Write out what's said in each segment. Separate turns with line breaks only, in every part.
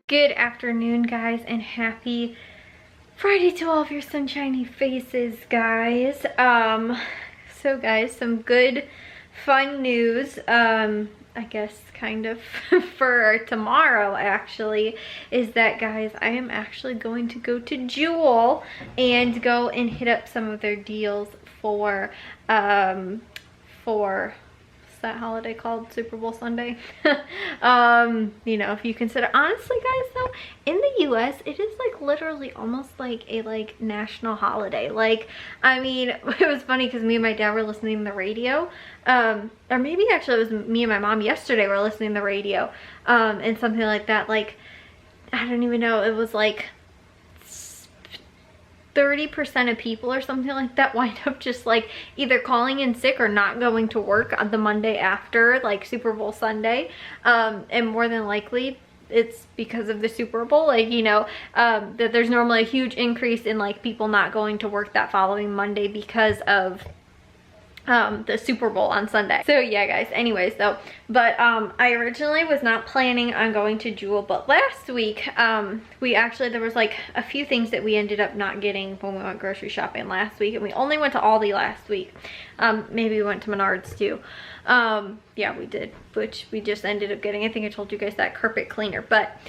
Good afternoon, guys, and happy Friday to all of your sunshiny faces, guys. So guys, some good fun news, I guess kind of for tomorrow actually, is that, guys, I am actually going to go to Jewel and go and hit up some of their deals for that holiday called Super Bowl Sunday. You know, if you consider, honestly, guys, though, in the US it is like literally almost like a national holiday. Like, I mean, it was funny because me and my dad were listening to the radio, or maybe actually it was me and my mom yesterday were listening to the radio, and something like that, like, I don't even know, it was like 30% of people or something like that wind up just like either calling in sick or not going to work on the Monday after, like, Super Bowl Sunday, and more than likely it's because of the Super Bowl. Like, you know, that there's normally a huge increase in like people not going to work that following Monday because of the Super Bowl on Sunday. So yeah, guys, anyways though, but I originally was not planning on going to Jewel, but last week we actually, there was like a few things that we ended up not getting when we went grocery shopping last week, and we only went to Aldi last week. Maybe we went to Menards too. Yeah, we did, which we just ended up getting, I think I told you guys, that carpet cleaner, but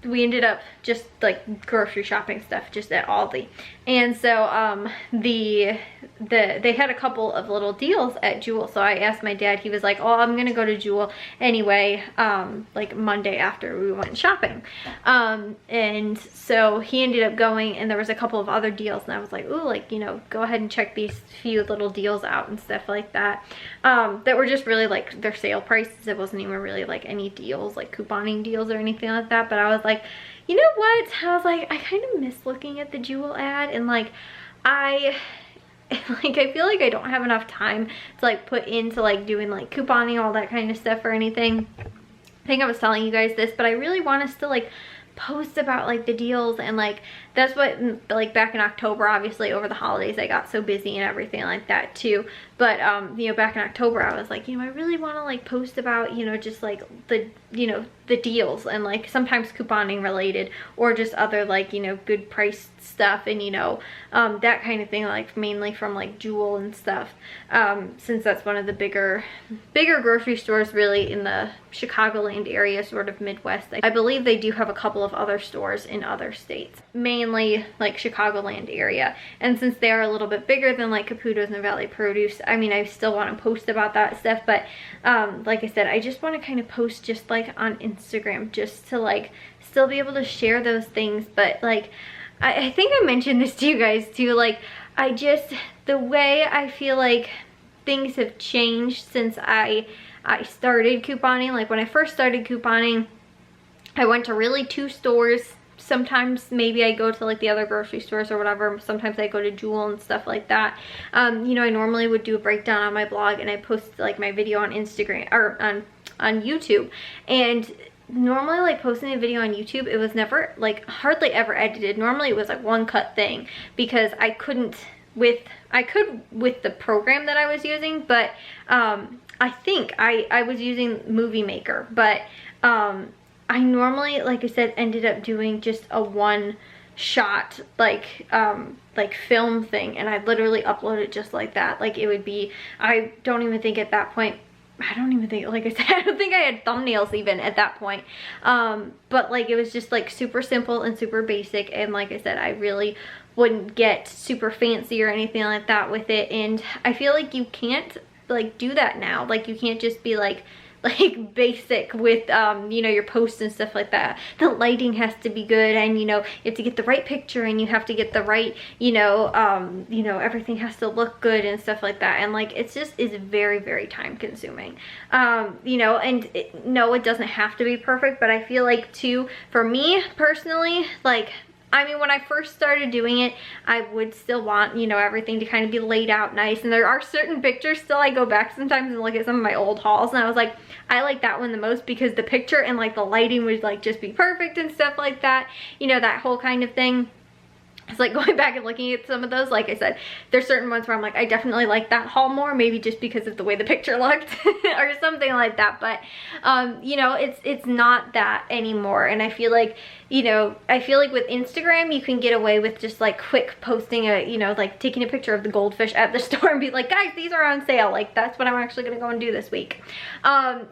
we ended up just like grocery shopping stuff just at Aldi. And so they had a couple of little deals at Jewel, so I asked my dad. He was like, oh, I'm gonna go to Jewel anyway, like Monday after we went shopping. And so he ended up going, and there was a couple of other deals, and I was like, ooh, like, you know, go ahead and check these few little deals out and stuff like that, that were just really like their sale prices. It wasn't even really like any deals, like couponing deals or anything like that. But I was like, you know what, I was like, I kind of miss looking at the Jewel ad, and like I feel like I don't have enough time to like put into like doing like couponing, all that kind of stuff or anything. I think I was telling you guys this, but I really want us to like post about like the deals, and like that's what, like, back in October, obviously over the holidays I got so busy and everything like that too, but you know, back in October I was like, you know, I really want to like post about, you know, just like the, you know, the deals, and like sometimes couponing related, or just other like, you know, good price stuff, and you know, that kind of thing, like mainly from like Jewel and stuff, since that's one of the bigger grocery stores really in the Chicagoland area, sort of Midwest. I believe they do have a couple of other stores in other states, mainly like Chicagoland area, and since they are a little bit bigger than like Caputo's and Valley Produce, I mean, I still want to post about that stuff, but like I said, I just want to kind of post just like on Instagram, just to like still be able to share those things. But like I think I mentioned this to you guys too, like I just, the way I feel like things have changed since I started couponing. Like when I first started couponing, I went to really 2 stores. Sometimes maybe I go to like the other grocery stores or whatever. Sometimes I go to Jewel and stuff like that. You know, I normally would do a breakdown on my blog, and I post like my video on Instagram or on YouTube. And normally, like, posting a video on YouTube, it was never like hardly ever edited. Normally it was like one cut thing, because I couldn't with the program that I was using, but I think I was using Movie Maker, but I normally, like I said, ended up doing just a one shot like film thing, and I'd literally upload it just like that. Like, it would be, I don't even think at that point, I don't even think, like I said, I don't think I had thumbnails even at that point, but like it was just like super simple and super basic, and like I said, I really wouldn't get super fancy or anything like that with it. And I feel like you can't like do that now. Like, you can't just be like basic with you know, your posts and stuff like that. The lighting has to be good, and you know, you have to get the right picture, and you have to get the right, you know, everything has to look good and stuff like that. And like, it's just is very, very time consuming, you know. And no, it doesn't have to be perfect, but I feel like too, for me personally, like, I mean, when I first started doing it, I would still want, you know, everything to kind of be laid out nice. And there are certain pictures still, I go back sometimes and look at some of my old hauls, and I was like, I like that one the most, because the picture and like the lighting would like just be perfect and stuff like that, you know, that whole kind of thing. It's like going back and looking at some of those, like I said, there's certain ones where I'm like, I definitely like that haul more, maybe just because of the way the picture looked or something like that. But you know, it's not that anymore. And I feel like, you know, I feel like with Instagram you can get away with just like quick posting a, you know, like taking a picture of the goldfish at the store and be like, guys, these are on sale. Like, that's what I'm actually gonna go and do this week.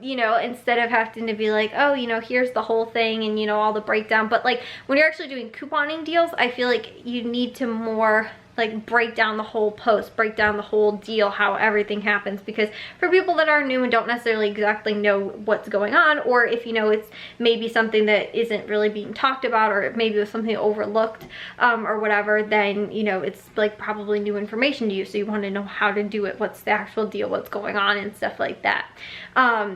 You know, instead of having to be like, oh, you know, here's the whole thing and, you know, all the breakdown. But like when you're actually doing couponing deals, I feel like you need to more like break down the whole post, break down the whole deal, how everything happens. Because for people that are new and don't necessarily exactly know what's going on, or if you know it's maybe something that isn't really being talked about, or maybe it was something overlooked or whatever, then you know it's like probably new information to you, so you want to know how to do it, what's the actual deal, what's going on and stuff like that.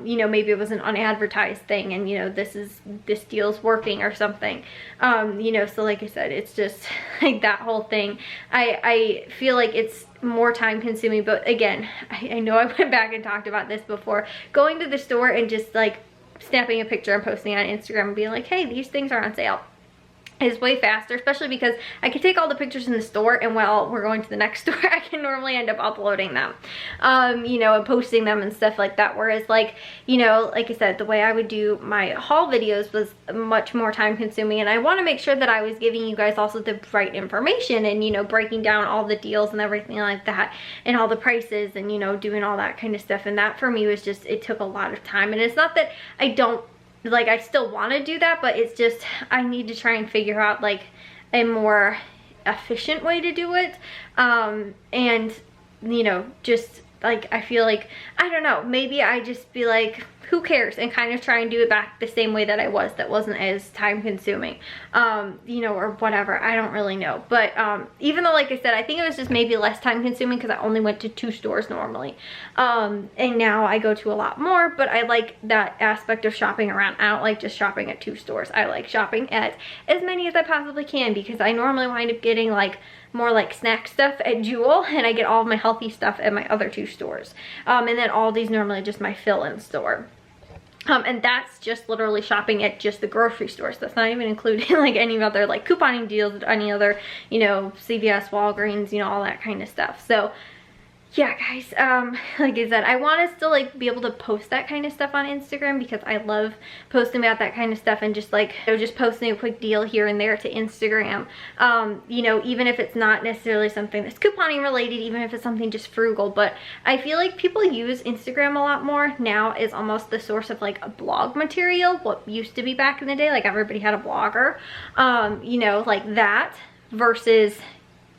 You know, maybe it was an unadvertised thing and you know this deal's working or something. You know, so like I said, it's just like that whole thing. I feel like it's more time consuming, but again, I know I went back and talked about this before, going to the store and just like snapping a picture and posting on Instagram and being like, hey, these things are on sale, is way faster, especially because I can take all the pictures in the store and while we're going to the next store I can normally end up uploading them, you know, and posting them and stuff like that. Whereas like, you know, like I said, the way I would do my haul videos was much more time consuming, and I want to make sure that I was giving you guys also the right information and, you know, breaking down all the deals and everything like that and all the prices and, you know, doing all that kind of stuff. And that for me was just, it took a lot of time. And it's not that I don't, like, I still want to do that, but it's just I need to try and figure out like a more efficient way to do it. And you know, just like I feel like, I don't know, maybe I just be like, who cares, and kind of try and do it back the same way that I was, that wasn't as time consuming, you know, or whatever. I don't really know. But even though, like I said, I think it was just maybe less time consuming because I only went to 2 stores normally, and now I go to a lot more. But I like that aspect of shopping around. I don't like just shopping at 2 stores. I like shopping at as many as I possibly can, because I normally wind up getting like more like snack stuff at Jewel, and I get all of my healthy stuff at my other 2 stores, and then Aldi's normally just my fill-in store. And that's just literally shopping at just the grocery stores. That's not even including like any other like couponing deals, any other, you know, CVS, Walgreens, you know, all that kind of stuff. So yeah, guys, like I said, I want to still like be able to post that kind of stuff on Instagram, because I love posting about that kind of stuff, and just like, you know, just posting a quick deal here and there to Instagram. You know, even if it's not necessarily something that's couponing related, even if it's something just frugal. But I feel like people use Instagram a lot more now as almost the source of like a blog material. What used to be back in the day, like everybody had a blogger, you know, like that, versus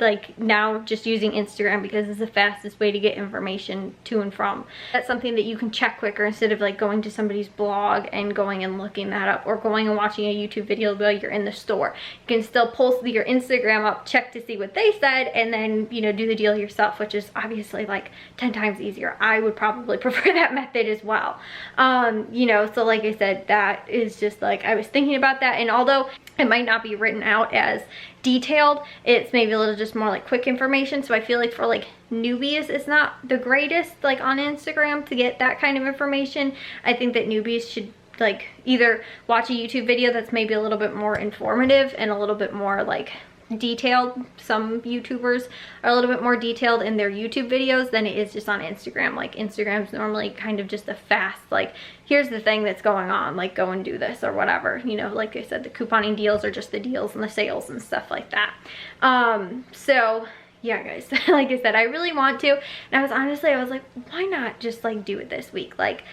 like now just using Instagram because it's the fastest way to get information to and from. That's something that you can check quicker instead of like going to somebody's blog and going and looking that up, or going and watching a YouTube video while you're in the store. You can still pull your Instagram up, check to see what they said, and then, you know, do the deal yourself, which is obviously like 10 times easier. I would probably prefer that method as well. You know, so like I said, that is just like, I was thinking about that, and although it might not be written out as detailed, it's maybe a little just more like quick information. So I feel like for like newbies, it's not the greatest like on Instagram to get that kind of information. I think that newbies should like either watch a YouTube video that's maybe a little bit more informative and a little bit more like detailed. Some YouTubers are a little bit more detailed in their YouTube videos than it is just on Instagram. Like Instagram's normally kind of just a fast, like, here's the thing that's going on, like go and do this or whatever, you know. Like I said, the couponing deals are just the deals and the sales and stuff like that. So yeah, guys, like I said, I really want to, and I was like, why not just like do it this week? Like,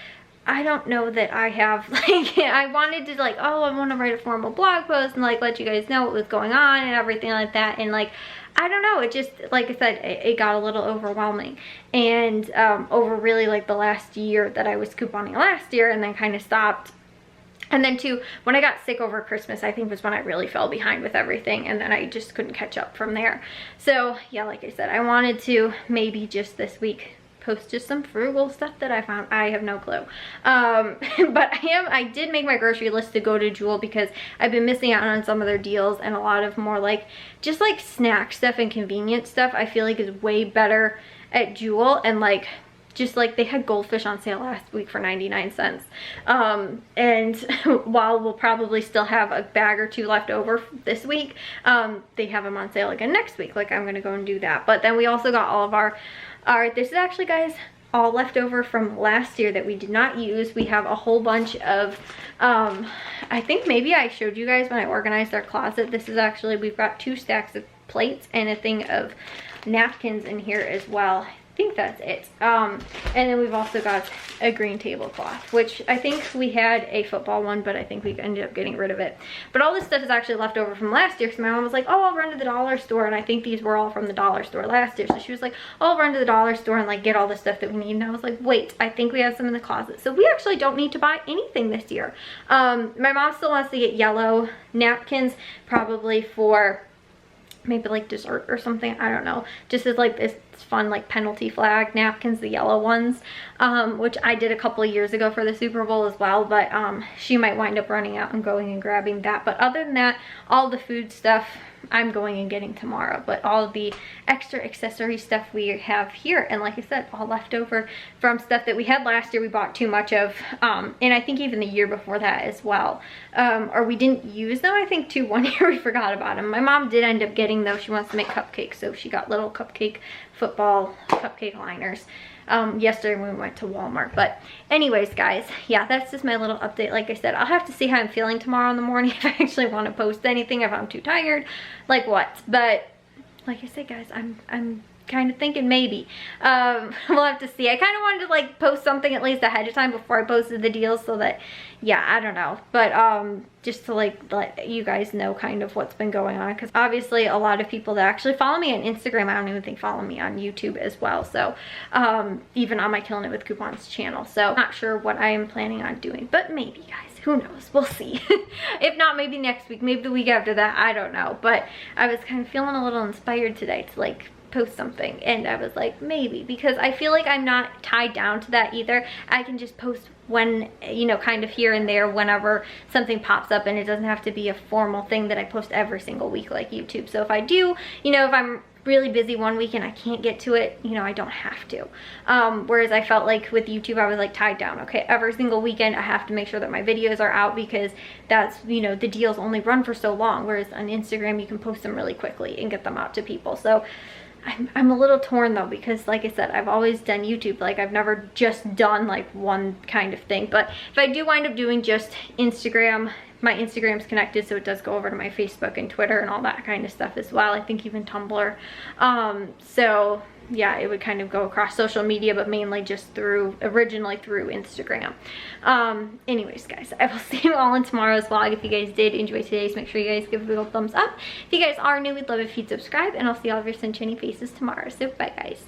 I don't know that I have, like, I wanted to like, oh, I want to write a formal blog post and like let you guys know what was going on and everything like that. And like, I don't know, it just, like I said, it got a little overwhelming. And over really like the last year that I was couponing last year, and then kind of stopped. And then too, when I got sick over Christmas, I think was when I really fell behind with everything, and then I just couldn't catch up from there. So yeah, like I said, I wanted to maybe just this week post just some frugal stuff that I found. I have no clue. But I did make my grocery list to go to Jewel, because I've been missing out on some of their deals, and a lot of more like just like snack stuff and convenience stuff I feel like is way better at Jewel, and like just like they had goldfish on sale last week for 99 cents. And while we'll probably still have a bag or two left over this week, they have them on sale again next week. Like I'm gonna go and do that. But then we also got all of our this is actually, guys, all left over from last year that we did not use. We have a whole bunch of I think maybe I showed you guys when I organized our closet. This is actually, we've got 2 stacks of plates and a thing of napkins in here as well. I think that's it. And then we've also got a green tablecloth, which I think we had a football one, but I think we ended up getting rid of it. But all this stuff is actually left over from last year, because my mom was like, oh, I'll run to the dollar store, and I think these were all from the dollar store last year. So she was like, oh, I'll run to the dollar store and like get all the stuff that we need. And I was like, wait, I think we have some in the closet. So we actually don't need to buy anything this year. My mom still wants to get yellow napkins, probably for maybe like dessert or something, I don't know, just as like this fun like penalty flag napkins, the yellow ones, which I did a couple of years ago for the Super Bowl as well. But she might wind up running out and going and grabbing that. But other than that, all the food stuff I'm going and getting tomorrow. But all of the extra accessory stuff we have here, and like I said, all left over from stuff that we had last year we bought too much of, and I think even the year before that as well, or we didn't use them. I think too, one year we forgot about them. My mom did end up getting those. She wants to make cupcakes, so she got little cupcake football cupcake liners yesterday when we went to Walmart. But anyways, guys, yeah, that's just my little update. Like I said, I'll have to see how I'm feeling tomorrow in the morning, if I actually want to post anything, if I'm too tired, like what. But like I said, guys, I'm kind of thinking maybe we'll have to see. I kind of wanted to like post something at least ahead of time before I posted the deals, so that, yeah, I don't know, but just to like let you guys know kind of what's been going on, because obviously a lot of people that actually follow me on Instagram, I don't even think follow me on YouTube as well, so even on my Killing It With Coupons channel. So not sure what I am planning on doing, but maybe, guys, who knows, we'll see. If not, maybe next week, maybe the week after that, I don't know. But I was kind of feeling a little inspired today to like post something, and I was like, maybe, because I feel like I'm not tied down to that either. I can just post when, you know, kind of here and there whenever something pops up, and it doesn't have to be a formal thing that I post every single week like YouTube. So if I do, you know, if I'm really busy one week and I can't get to it, you know, I don't have to. Whereas I felt like with YouTube, I was like tied down. Okay, every single weekend I have to make sure that my videos are out, because that's, you know, the deals only run for so long. Whereas on Instagram, you can post them really quickly and get them out to people. So I'm a little torn though, because like I said, I've always done YouTube. Like I've never just done like one kind of thing. But if I do wind up doing just Instagram, my Instagram's connected, so it does go over to my Facebook and Twitter and all that kind of stuff as well. I think even Tumblr. So yeah, it would kind of go across social media, but mainly just originally through Instagram. Anyways, guys, I will see you all in tomorrow's vlog. If you guys did enjoy today's, make sure you guys give a big old thumbs up. If you guys are new, we'd love if you'd subscribe, and I'll see all of your sunshiny faces tomorrow. So bye, guys.